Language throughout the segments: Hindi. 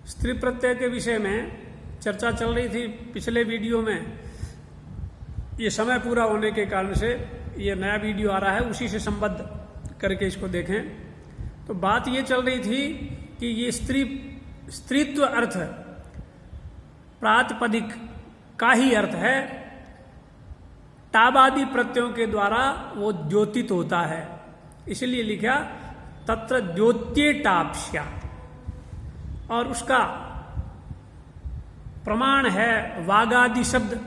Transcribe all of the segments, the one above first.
स्त्री प्रत्यय के विषय में चर्चा चल रही थी पिछले वीडियो में। ये समय पूरा होने के कारण से ये नया वीडियो आ रहा है, उसी से संबद्ध करके इसको देखें। तो बात ये चल रही थी कि ये स्त्रीत्व अर्थ प्रातिपदिक का ही अर्थ है, टाबादी प्रत्ययों के द्वारा वो द्योतित होता है। इसलिए लिखा तत्र द्योत्ये टाप्स्या, और उसका प्रमाण है वागादि शब्द।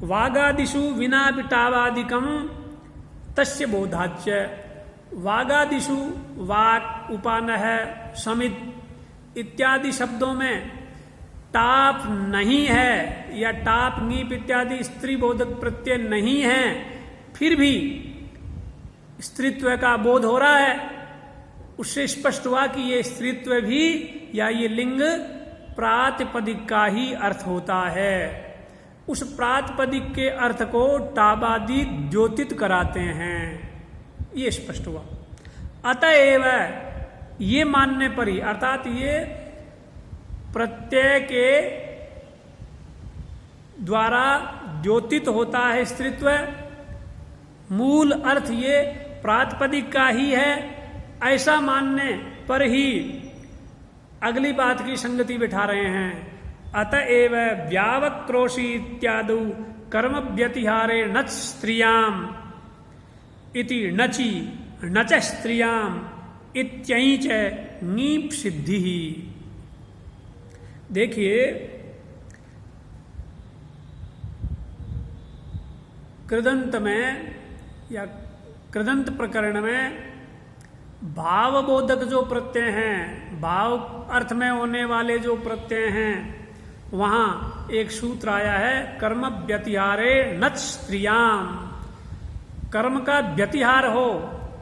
वागादिषु विना टावादिकम तस्य बोधाच्य। वागादिषु वाक, उपानह, समित इत्यादि शब्दों में टाप नहीं है या टाप नीप इत्यादि स्त्री बोधक प्रत्यय नहीं है, फिर भी स्त्रीत्व का बोध हो रहा है। उससे स्पष्ट हुआ कि ये स्त्रीत्व भी या ये लिंग प्रातिपदिक का ही अर्थ होता है। उस प्रातिपदिक के अर्थ को टाबादी द्योतित कराते हैं, ये स्पष्ट हुआ। अतएव ये मानने पर ही, अर्थात ये प्रत्यय के द्वारा द्योतित होता है स्त्रीत्व, मूल अर्थ ये प्रातिपदिक का ही है, ऐसा मानने पर ही अगली बात की संगति बिठा रहे हैं। अतएव व्यावक्रोशी इत्यादि कर्म व्यतिहारे नच स्त्रियाम इति नचि नच स्त्रियाम इत्यैच नीप सिद्धि। देखिए, कृदंत में या कृदंत प्रकरण में भावबोधक जो प्रत्यय हैं, भाव अर्थ में होने वाले जो प्रत्यय हैं, वहां एक सूत्र आया है कर्म व्यतिहारे नच स्त्रियाम। कर्म का व्यतिहार हो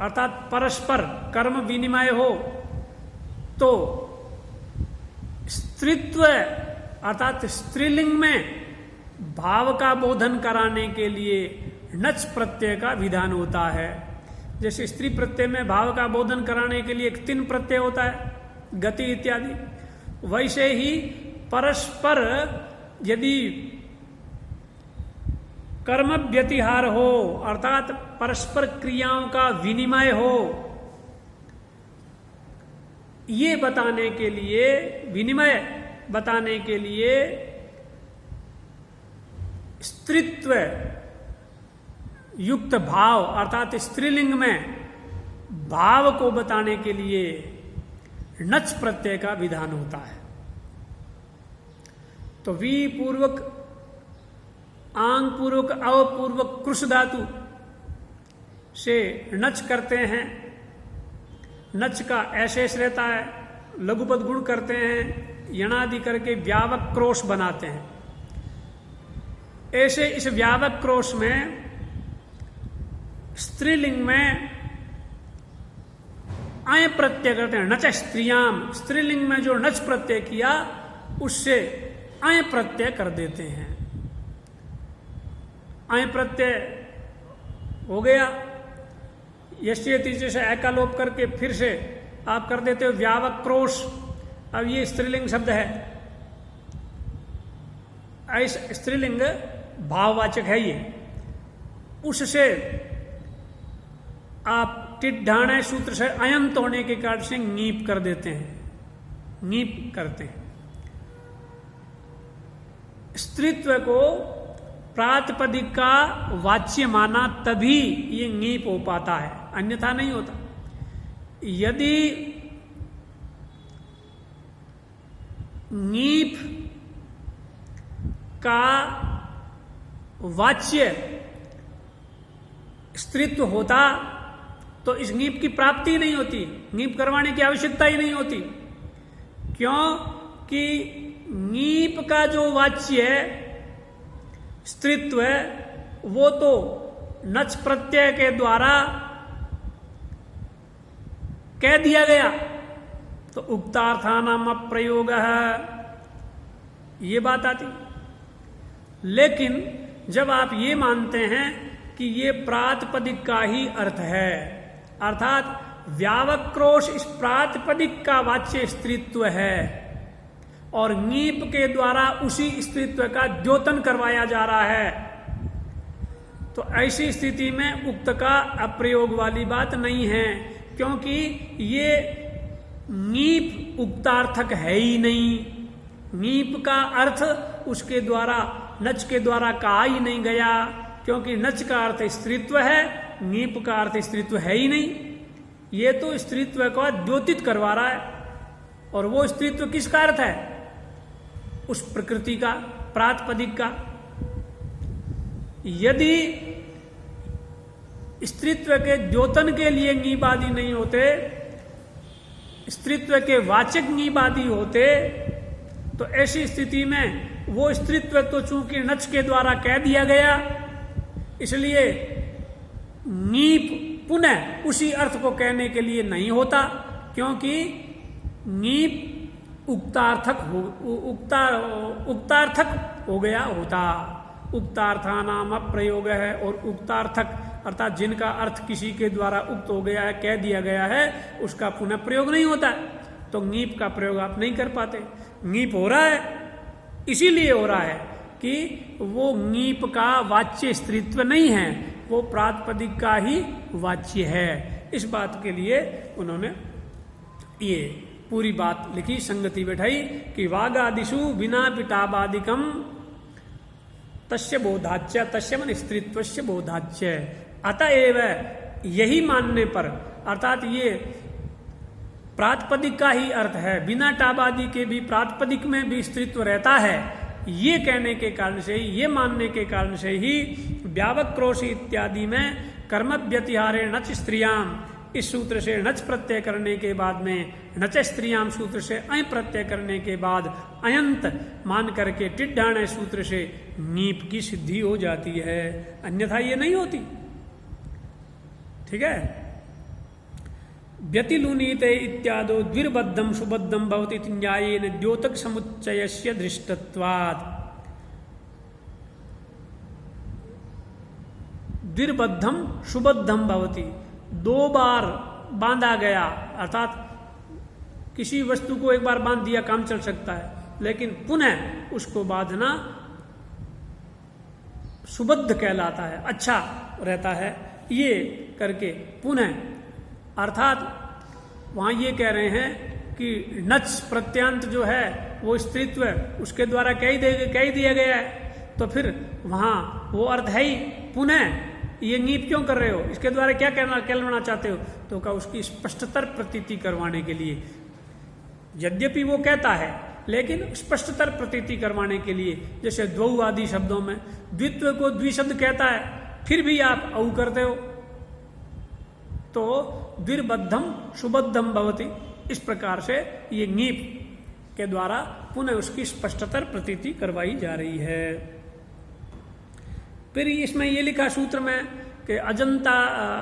अर्थात परस्पर कर्म विनिमय हो, तो स्त्रीत्व अर्थात स्त्रीलिंग में भाव का बोधन कराने के लिए नच प्रत्यय का विधान होता है। जैसे स्त्री प्रत्यय में भाव का बोधन कराने के लिए एक तिन प्रत्यय होता है, गति इत्यादि, वैसे ही परस्पर यदि कर्म व्यतिहार हो अर्थात परस्पर क्रियाओं का विनिमय हो, ये बताने के लिए, विनिमय बताने के लिए स्त्रीत्व युक्त भाव अर्थात स्त्रीलिंग में भाव को बताने के लिए नच प्रत्यय का विधान होता है। तो वी पूर्वक, आंग पूर्वक, अव पूर्वक कृष धातु से नच करते हैं। नच का ऐशेष रहता है, लघुपद गुण करते हैं, यणादि करके व्यावक क्रोश बनाते हैं। ऐसे इस व्यावक क्रोश में स्त्रीलिंग में आय प्रत्यय करते हैं, नच स्त्रियाम। स्त्रीलिंग में जो नच प्रत्यय किया उससे आय प्रत्यय कर देते हैं। आय प्रत्यय हो गया, यश्येति जैसे एकालोप करके फिर से आप कर देते हो व्यावक क्रोश। अब ये स्त्रीलिंग शब्द है, ऐसा स्त्रीलिंग भाववाचक है ये, उससे आप टिड्ढाणे सूत्र से अयंत होने के कारण से नीप कर देते हैं, नीप करते हैं। स्त्रीत्व को प्रातिपदिक का वाच्य माना तभी ये नीप हो पाता है, अन्यथा नहीं होता। यदि नीप का वाच्य स्त्रीत्व होता तो इस नीप की प्राप्ति ही नहीं होती, नीप करवाने की आवश्यकता ही नहीं होती। क्यों कि नीप का जो वाच्य है स्त्रीत्व है वो तो नच प्रत्यय के द्वारा कह दिया गया, तो उक्तार्थानाम अप्रयोग है, ये बात आती। लेकिन जब आप ये मानते हैं कि ये प्रातिपदिक का ही अर्थ है, अर्थात व्यावक्रोश इस प्रातिपदिक का वाच्य स्त्रीत्व है, और ङीप के द्वारा उसी स्त्रीत्व का द्योतन करवाया जा रहा है, तो ऐसी स्थिति में उक्त का अप्रयोग वाली बात नहीं है, क्योंकि ये ङीप उक्तार्थक है ही नहीं। ङीप का अर्थ उसके द्वारा, नच के द्वारा कहा ही नहीं गया, क्योंकि नच का अर्थ स्त्रीत्व है, ङीप का अर्थ स्त्रीत्व है ही नहीं। ये तो स्त्रीत्व को द्योतित करवा रहा है, और वो स्त्रीत्व किसका अर्थ है? उस प्रकृति का, प्रातिपदिक का। यदि स्त्रीत्व के द्योतन के लिए ङीबादी नहीं होते, स्त्रीत्व के वाचक ङीबादी होते, तो ऐसी स्थिति में वो स्त्रीत्व तो चूंकि नच के द्वारा कह दिया गया, इसलिए ङीप पुनः उसी अर्थ को कहने के लिए नहीं होता, क्योंकि ङीप उक्तार्थक हो गया होता। उक्तार्थानाम अप्रयोग है, और उक्तार्थक अर्थात जिनका अर्थ किसी के द्वारा उक्त हो गया है, कह दिया गया है, उसका पुनः प्रयोग नहीं होता, तो ङीप का प्रयोग आप नहीं कर पाते। ङीप हो रहा है, इसीलिए हो रहा है कि वो ङीप का वाच्य स्त्रीत्व नहीं है, वो प्रातिपदिक का ही वाच्य है। इस बात के लिए उन्होंने ये पूरी बात लिखी, संगति बैठाई कि वागादिषु बिना पिटाबादिकम तस्य बोधाच्य, तस्य मन स्त्रीत्वस्य बोधाच्य। अतएव यही मानने पर, अर्थात ये प्रातिपदिक का ही अर्थ है, बिना टाबादि के भी प्रातिपदिक में भी स्त्रीत्व रहता है, ये कहने के कारण से ही, ये मानने के कारण से ही व्यावक्रोशी इत्यादि में कर्म व्यतिहारे नच स्त्रियाम, इस सूत्र से नच प्रत्यय करने के बाद में नच स्त्रियाम सूत्र से अय प्रत्यय करने के बाद अयंत मान करके टिड्ढाणे सूत्र से ङीप की सिद्धि हो जाती है, अन्यथा ये नहीं होती। ठीक है। व्यतिलुनीते इत्यादो द्विर्बद्धम सुबद्धम भवति न्यायेन द्योतक समुच्चयस्य दृष्टत्वात्। द्विर्बद्धम सुबद्धम भवति, दो बार बांधा गया, अर्थात किसी वस्तु को एक बार बांध दिया काम चल सकता है, लेकिन पुनः उसको बांधना सुबद्ध कहलाता है, अच्छा रहता है। ये करके पुनः, अर्थात वहां ये कह रहे हैं कि नच प्रत्यांत जो है वो स्त्रीत्व उसके द्वारा कह दिया गया है, तो फिर वहां वो अर्थ है ही, पुनः ये ङीप क्यों कर रहे हो, इसके द्वारा क्या कहना चाहते हो, तो का उसकी स्पष्टतर प्रतीति करवाने के लिए। यद्यपि वो कहता है, लेकिन स्पष्टतर प्रतीति करवाने के लिए, जैसे द्वौ आदि शब्दों में द्वित्व को द्विशब्द कहता है, फिर भी आप औ करते हो, तो द्विर्बद्धम सुबद्धम भवति, इस प्रकार से ये ङीप के द्वारा पुनः उसकी स्पष्टतर प्रतीति करवाई जा रही है। फिर इसमें ये लिखा सूत्र में कि अजंता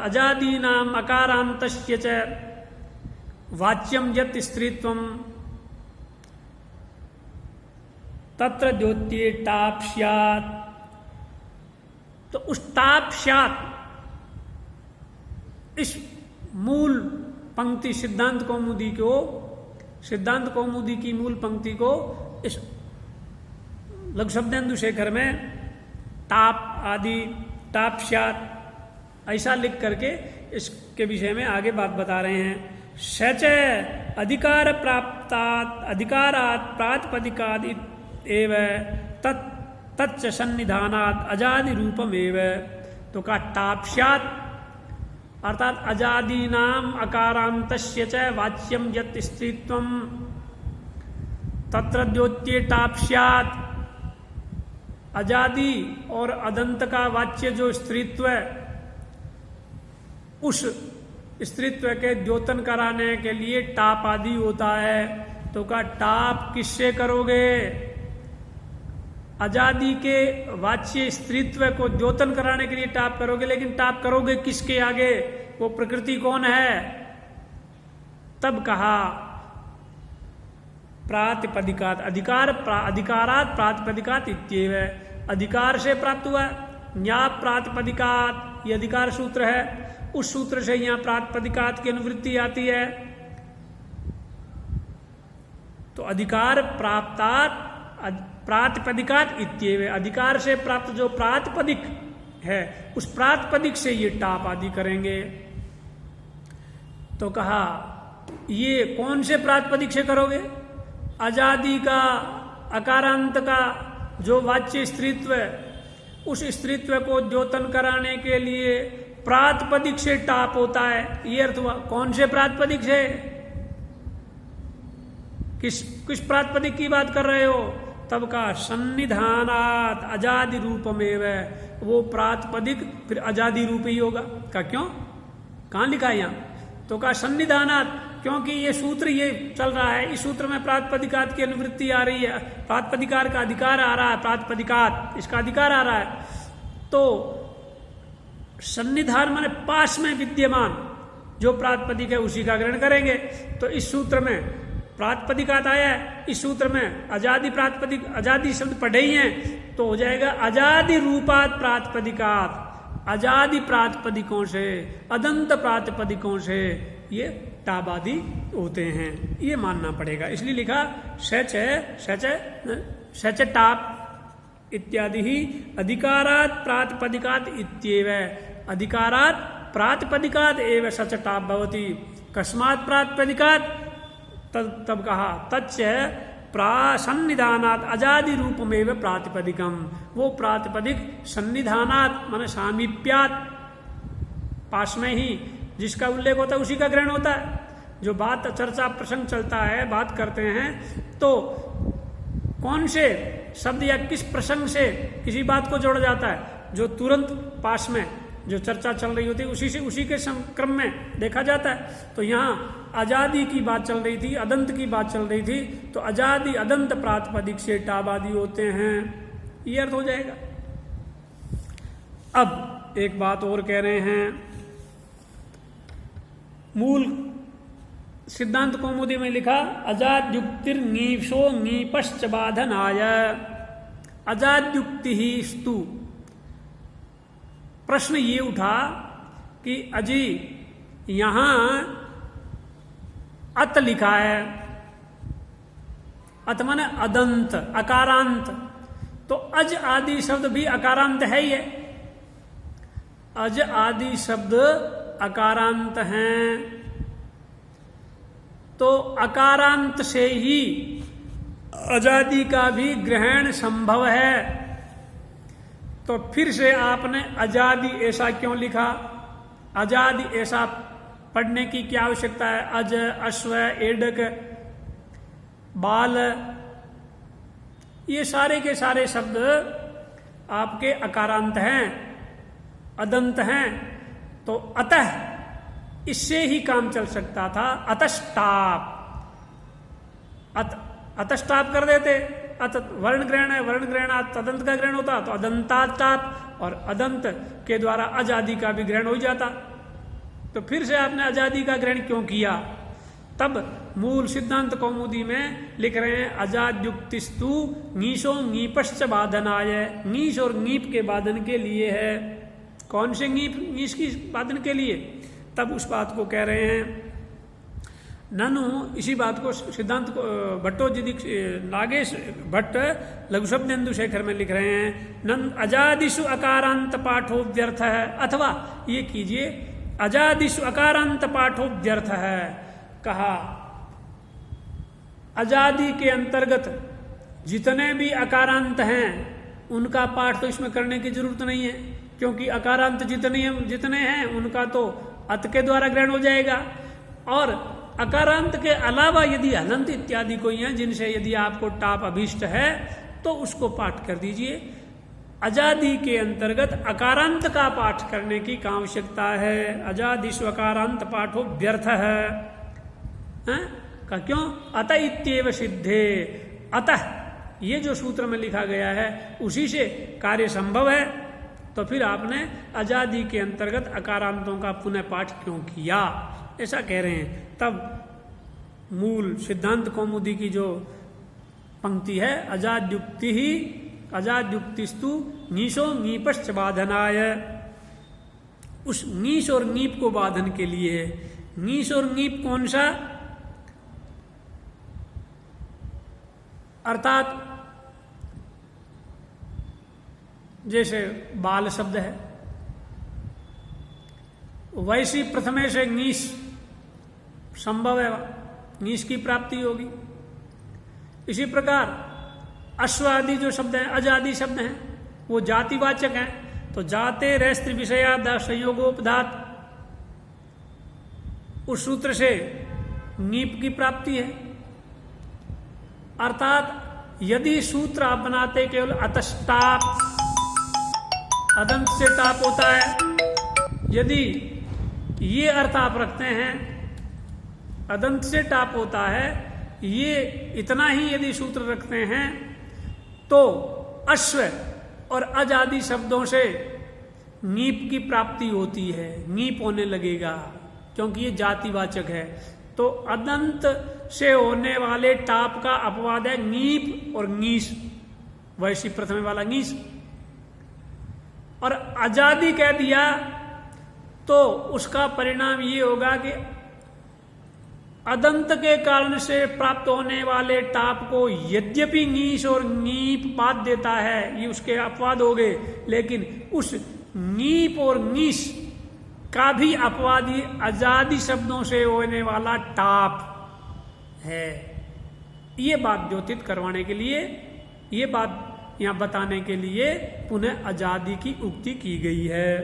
अजादीनाम अकारांतस्य च वाच्यम यत् स्त्रीत्वम तत्र द्योत्ये टाप स्यात्। तो उस टाप स्यात्, इस मूल पंक्ति सिद्धांत कौमुदी की मूल पंक्ति को इस लघु शब्देन्दु शेखर में टाप आदि, टाप स्यात् ऐसा लिख करके इसके विषय में आगे बात बता रहे हैं। सच अधिकार प्राप्तात् अधिकारात् प्रातिपदिकाद् एव तच्च सन्निधानात् अजादि रूपम एव। तो का टाप स्यात् अर्थात अजादी नाम अकारांतस्य च वाच्यम यत् स्त्रीत्वम तत्र द्योत्ये टाप स्यात्। अजादी और अदंत का वाच्य जो स्त्रीत्व, उस स्त्रीत्व के द्योतन कराने के लिए टाप आदि होता है। तो का टाप किससे करोगे? अजादी के वाच्य स्त्रीत्व को द्योतन कराने के लिए टाप करोगे, लेकिन टाप करोगे किसके आगे? वो प्रकृति कौन है? तब कहा प्रातिपदिकात, अधिकारात प्रातिपदिकात इत्येव, अधिकार से प्राप्त हुआ। न्याय प्रातिपदिकात, ये अधिकार सूत्र है, उस सूत्र से यहाँ प्रातिपदिकात की अनुवृत्ति आती है। तो अधिकार प्राप्तात् प्रातिपदिकात इत्येव, अधिकार से प्राप्त जो प्रातिपदिक है उस प्रातिपदिक से ये टाप आदि करेंगे। तो कहा ये कौन से प्रातिपदिक से करोगे? अजादि का, अकारांत का जो वाच्य स्त्रीत्व, उस स्त्रीत्व को द्योतन कराने के लिए प्रातिपदिक से टाप होता है, ये अर्थ हुआ। कौन से प्रातिपदिक से? किस प्रातिपदिक की बात कर रहे हो? तब का सन्निधानात अजादि रूपमेव, वो प्रातिपदिक फिर अजादि रूप ही होगा। का क्यों? कहां लिखा है यहां? तो कहा सन्निधानात, क्योंकि ये सूत्र ये चल रहा है, इस सूत्र में प्रातिपदिकात की अनुवृत्ति आ रही है, प्रातिपदिकार का अधिकार आ रहा है, प्रातिपदिकात इसका अधिकार आ रहा है। तो सन्निधान माने पास में विद्यमान जो प्रातिपदिक है उसी का ग्रहण करेंगे। तो इस सूत्र में प्रातिपदिकात आया है, इस सूत्र में अजादि प्रातिपदिक, अजादि शब्द पढ़े ही हैं, तो हो जाएगा अजादि रूपात प्रातिपदिकात, अजादि प्रातिपदिकों से, अदंत प्रातिपदिकों से ये टाबादि होते हैं, ये मानना पड़ेगा। इसलिए लिखा सच टाप इत्यादि ही अधिकारात प्रातिपदिकात इत्येव, अधिकारात प्रातिपदिकात एव सच टाप भवति। कस्मात् प्रातिपदिकात? तब कहा तच्च सन्निधानात अजादि रूपमेव प्रातिपदिकम, वो प्रातिपदिक सन्निधानात माने सामीप्यात, पास में ही जिसका उल्लेख होता है उसी का ग्रहण होता है। जो बात चर्चा प्रसंग चलता है, बात करते हैं, तो कौन से शब्द या किस प्रसंग से किसी बात को जोड़ा जाता है? जो तुरंत पास में जो चर्चा चल रही होती है उसी से, उसी के क्रम में देखा जाता है। तो यहाँ आजादी की बात चल रही थी, अदंत की बात चल रही थी, तो आजादी अदंत प्रातिपदिक से टाबादी होते हैं, ये अर्थ हो जाएगा। अब एक बात और कह रहे हैं, मूल सिद्धांत कौमुदी में लिखा अजाद्युक्तिर नीपशो नीपश्च बाधनाय, अजाद्युक्ति ही स्तु। प्रश्न ये उठा कि अजी यहां अत लिखा है, अत माने अदंत, अकारांत, तो अज आदि शब्द भी अकारांत है ही है, अज आदि शब्द अकारांत हैं, तो अकारांत से ही अजादि का भी ग्रहण संभव है। तो फिर से आपने अजादि ऐसा क्यों लिखा? अजादि ऐसा पढ़ने की क्या आवश्यकता है? अज, अश्व, एडक, बाल, ये सारे के सारे शब्द आपके अकारांत हैं, अदंत हैं, तो अतः इससे ही काम चल सकता था। अतस्टाप, अतस्टाप कर देते, अत वर्ण ग्रहण है, वर्ण ग्रहणात अदंत का ग्रहण होता, तो अदंताटाप, और अदंत के द्वारा अजादि का भी ग्रहण हो जाता। तो फिर से आपने अजादि का ग्रहण क्यों किया? तब मूल सिद्धांत कौमुदी में लिख रहे हैं अजाद्युक्तिस्तु नीशो नीपश्च बाधनाय, नीश और नीप के बाधन के लिए है। कौन से नीप? नीश की बाधन के लिए। तब उस बात को कह रहे हैं ननु, इसी बात को सिद्धांत भट्टोजिदि नागेश भट्ट लघुशब्देन्दु शेखर में लिख रहे हैं, नंद अजादिषु अकारांत पाठो व्यर्थ है, अथवा ये कीजिए अजादिषु अकारांत पाठो व्यर्थ है। कहा अजादि के अंतर्गत जितने भी अकारांत हैं उनका पाठ तो इसमें करने की जरूरत नहीं है, क्योंकि अकारांत जितने हैं उनका तो अत के द्वारा ग्रहण हो जाएगा। और अकारांत के अलावा यदि हलंत इत्यादि कोई हैं जिनसे यदि आपको टाप अभीष्ट है तो उसको पाठ कर दीजिए। अजादि के अंतर्गत अकारांत का पाठ करने की आवश्यकता है। अजादिषु अकारांत पाठो व्यर्थ है, का क्यों? अतः इत्येव सिद्धे, अतः ये जो सूत्र में लिखा गया है उसी से कार्य संभव है। तो फिर आपने अजादि के अंतर्गत अकारांतों का पुनः पाठ क्यों किया? ऐसा कह रहे हैं। तब मूल सिद्धांत कौमुदी की जो पंक्ति है अजाद्युक्ति ही अजाद्युक्तिस्तु नीशो नीपश्च बाधनाय, उस नीश और नीप को बाधन के लिए है। नीश और नीप कौन सा? अर्थात जैसे बाल शब्द है, वैसी प्रथमे से नीस संभव है, नीस की प्राप्ति होगी। इसी प्रकार अश्व आदि जो शब्द हैं, अजादि शब्द हैं, वो जातिवाचक हैं, तो जाते रस्त्र विषयाद संयोगोपधात, उस सूत्र से नीप की प्राप्ति है। अर्थात यदि सूत्र आप बनाते केवल अतस्टाप, अदंत से टाप होता है, यदि ये अर्थ आप रखते हैं अदंत से टाप होता है, ये इतना ही यदि सूत्र रखते हैं, तो अश्व और अजादि शब्दों से नीप की प्राप्ति होती है, नीप होने लगेगा, क्योंकि ये जातिवाचक है। तो अदंत से होने वाले टाप का अपवाद है नीप और नीस, वैसी प्रथम वाला नीस। और अजादि कह दिया तो उसका परिणाम ये होगा कि अदंत के कारण से प्राप्त होने वाले टाप को यद्यपि नीस और नीप बात देता है, ये उसके अपवाद हो गए, लेकिन उस नीप और नीस का भी अपवाद ये अजादि शब्दों से होने वाला टाप है। ये बात द्योतित करवाने के लिए, ये बात यहां बताने के लिए पुनः अजादि की उक्ति की गई है।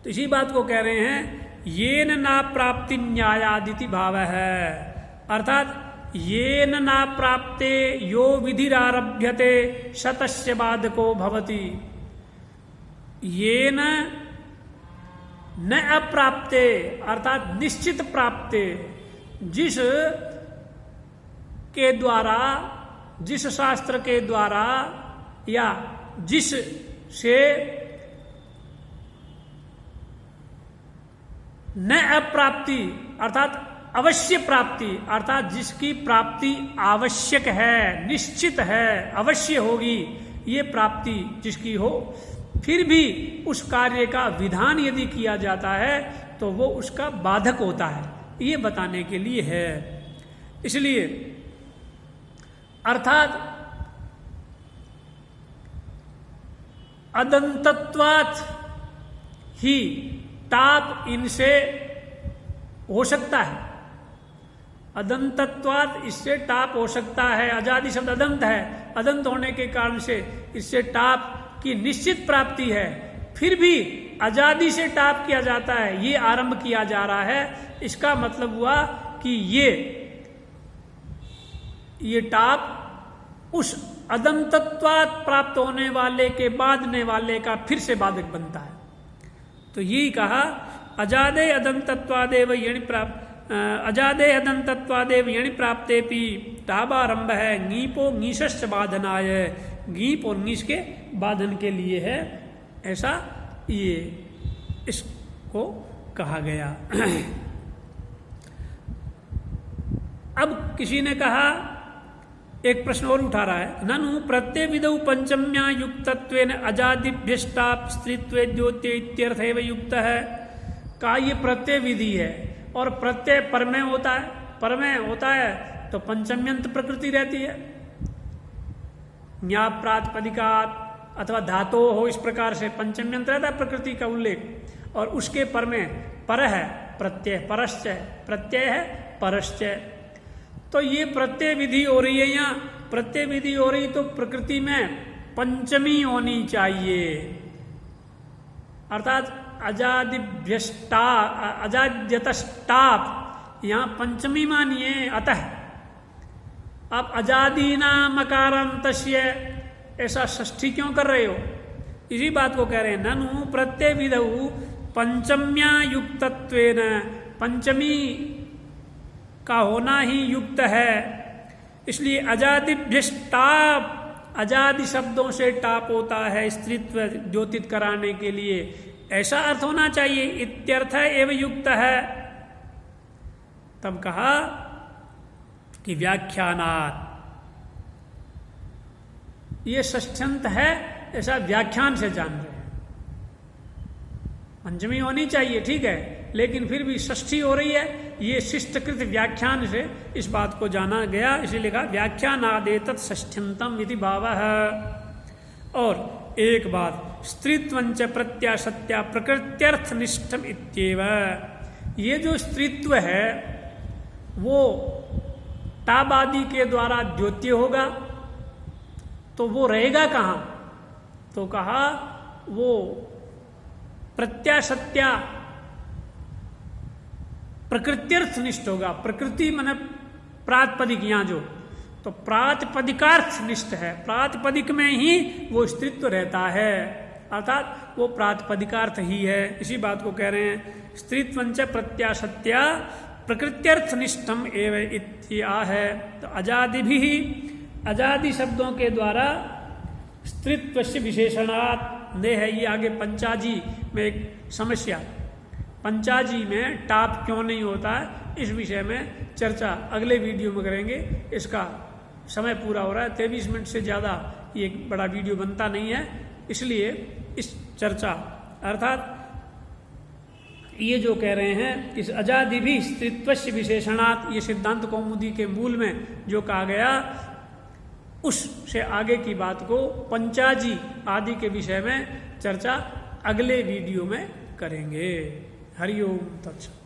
तो इसी बात को कह रहे हैं येन ना प्राप्ति न्यायादिति भाव है, अर्थात येन ना प्राप्ते यो विधिरारभ्यते शतस्य बाधको भवति, येन न अप्राप्ते अर्थात निश्चित प्राप्ते, जिस के द्वारा, जिस शास्त्र के द्वारा या जिस से न अप्राप्ति अर्थात अवश्य प्राप्ति, अर्थात जिसकी प्राप्ति आवश्यक है, निश्चित है, अवश्य होगी, ये प्राप्ति जिसकी हो, फिर भी उस कार्य का विधान यदि किया जाता है तो वो उसका बाधक होता है, ये बताने के लिए है। इसलिए अर्थात अदंतत्वात् ही टाप इनसे हो सकता है, अदंतत्वात् इससे टाप हो सकता है। अजादि शब्द अदंत है, अदंत होने के कारण से इससे टाप की निश्चित प्राप्ति है, फिर भी अजादि से टाप किया जाता है, ये आरंभ किया जा रहा है। इसका मतलब हुआ कि ये टाप उस अदंतत्वात् प्राप्त होने वाले के बाधने वाले का फिर से बाधक बनता है। तो यही कहा अजादे अदंतत्वादेव यणि प्राप्त, अजादे अदंतत्वादेव यणि प्राप्तेपि टाबारंभ है ङीपो ङीशश्च बाधनाय, ङीप और ङीश के बाधन के लिए है, ऐसा ये इसको कहा गया। अब किसी ने कहा, एक प्रश्न और उठा रहा है, ननु प्रत्यय विधौ पंचम्या युक्तत्वेन अजादिभ्यष्टाप स्त्रीत्वे द्योत्य इत्यर्थैव युक्त है। का ये प्रत्यय विधि है और प्रत्यय परमय होता है, परमय होता है तो पंचम्यंत प्रकृति रहती है, न्या प्रातिपदिकात अथवा धातो हो, इस प्रकार से पंचम्यंत रहता है प्रकृति का उल्लेख, और उसके पर में पर है प्रत्यय, परश्चय, प्रत्यय है परश्चय। तो ये प्रत्यय विधि हो रही है, यहाँ प्रत्यय विधि हो रही तो प्रकृति में पंचमी होनी चाहिए, अर्थात अजादिभ्यष्टा अजाद्यतष्टाप, यहाँ पंचमी मानिए। अतः आप अजादीना मकारांतस्य ऐसा षष्ठी क्यों कर रहे हो? इसी बात को कह रहे हैं, ननु प्रत्यय विधौ पंचम्या युक्तत्वेन, पंचमी का होना ही युक्त है, इसलिए अजादिभ्यष्टाप, अजादि शब्दों से टाप होता है स्त्रीत्व द्योतित कराने के लिए, ऐसा अर्थ होना चाहिए, इत्यर्थ एवं युक्त है। तब कहा कि व्याख्यानात्, ये षष्ठ्यंत है ऐसा व्याख्यान से जान रहे हैं, पंचमी होनी चाहिए, ठीक है, लेकिन फिर भी षष्ठी हो रही है। ये शिष्टकृत व्याख्यान से इस बात को जाना गया, इसे लिखा व्याख्यानादेतत् षष्ठ्यंतम इति भावः। और एक बात, स्त्रीत्वंच प्रत्याशत्या प्रकृत्यर्थनिष्ठम इत्येव। ये जो स्त्रीत्व है वो टाबादी के द्वारा द्योत्य होगा, तो वो रहेगा कहाँ? तो कहा वो प्रत्याशत्या प्रकृत्यर्थनिष्ठ होगा। प्रकृति माने प्रातिपदिक, यहाँ जो, तो प्रातिपदिकार्थ निष्ठ है, प्रातिपदिक में ही वो स्त्रीत्व रहता है, अर्थात वो प्रातिपदिकार्थ ही है। इसी बात को कह रहे हैं स्त्रीत्वंच प्रत्याशत्या प्रकृत्यर्थनिष्ठम एव इत्या है। तो अजादि भी, अजादि शब्दों के द्वारा स्त्रीत्व से विशेषणात् ने है। ये आगे पंचाजी में एक समस्या, पंचाजी में टाप क्यों नहीं होता है, इस विषय में चर्चा अगले वीडियो में करेंगे। इसका समय पूरा हो रहा है, 23 मिनट से ज़्यादा ये बड़ा वीडियो बनता नहीं है, इसलिए इस चर्चा अर्थात ये जो कह रहे हैं इस अजादि भी स्त्रीत्व से विशेषणात्, ये सिद्धांत कौमुदी के मूल में जो कहा गया उससे आगे की बात को पंचाजी आदि के विषय में चर्चा अगले वीडियो में करेंगे। हरि ओम तत्सत।